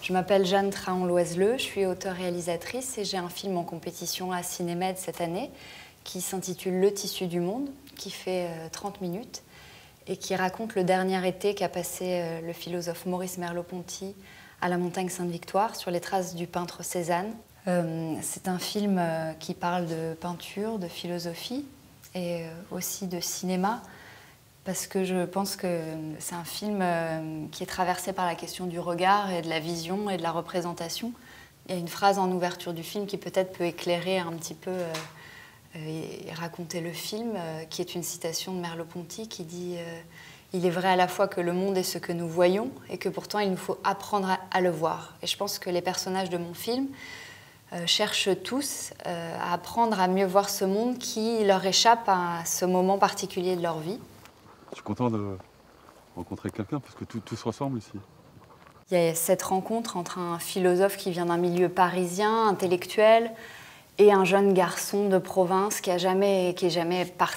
Je m'appelle Jeanne Trahan-Loiseleux, je suis auteure-réalisatrice et j'ai un film en compétition à Cinémed cette année qui s'intitule Le tissu du monde, qui fait 30 minutes et qui raconte le dernier été qu'a passé le philosophe Maurice Merleau-Ponty à la montagne Sainte-Victoire sur les traces du peintre Cézanne. C'est un film qui parle de peinture, de philosophie et aussi de cinéma, parce que je pense que c'est un film qui est traversé par la question du regard et de la vision et de la représentation. Il y a une phrase en ouverture du film qui peut-être peut éclairer un petit peu et raconter le film, qui est une citation de Merleau-Ponty qui dit « Il est vrai à la fois que le monde est ce que nous voyons et que pourtant il nous faut apprendre à le voir ». Et je pense que les personnages de mon film cherchent tous à apprendre à mieux voir ce monde qui leur échappe à ce moment particulier de leur vie. Je suis content de rencontrer quelqu'un parce que tout se ressemble ici. Il y a cette rencontre entre un philosophe qui vient d'un milieu parisien, intellectuel, et un jeune garçon de province qui est jamais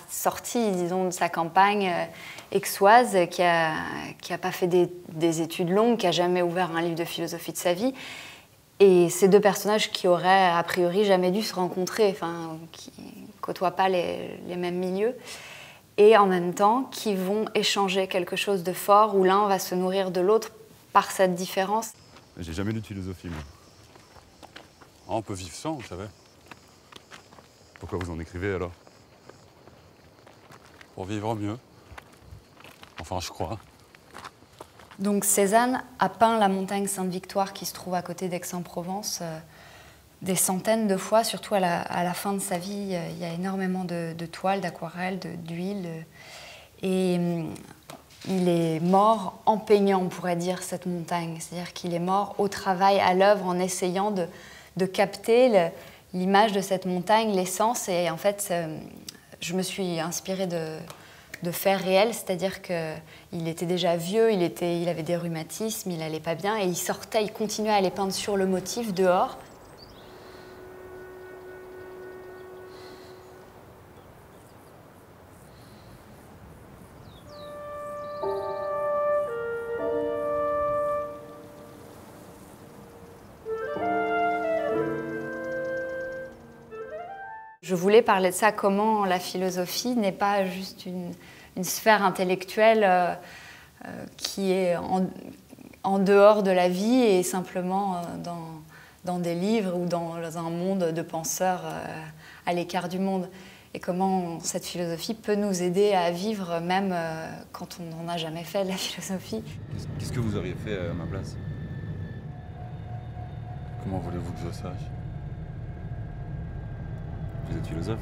sorti, disons, de sa campagne aixoise, qui a pas fait des études longues, qui a jamais ouvert un livre de philosophie de sa vie. Et ces deux personnages qui auraient a priori jamais dû se rencontrer, enfin, qui côtoient pas les mêmes milieux, et en même temps qui vont échanger quelque chose de fort où l'un va se nourrir de l'autre par cette différence. J'ai jamais lu de philosophie, moi. Ah, on peut vivre sans, vous savez. Pourquoi vous en écrivez alors? Pour vivre mieux. Enfin, je crois. Donc Cézanne a peint la montagne Sainte-Victoire qui se trouve à côté d'Aix-en-Provence des centaines de fois, surtout à la fin de sa vie. Il y a énormément de toiles, d'aquarelles, d'huile. Et il est mort en peignant, on pourrait dire, cette montagne. C'est-à-dire qu'il est mort au travail, à l'œuvre, en essayant de capter l'image de cette montagne, l'essence. Et en fait, je me suis inspirée de faits réels, c'est-à-dire qu'il était déjà vieux, il avait des rhumatismes, il n'allait pas bien, et il continuait à aller peindre sur le motif, dehors. Je voulais parler de ça, comment la philosophie n'est pas juste une sphère intellectuelle qui est en dehors de la vie et simplement dans des livres ou dans un monde de penseurs à l'écart du monde. Et comment cette philosophie peut nous aider à vivre même quand on n'en a jamais fait de la philosophie. Qu'est-ce que vous auriez fait à ma place? Comment voulez-vous que je sache? Vous êtes philosophe?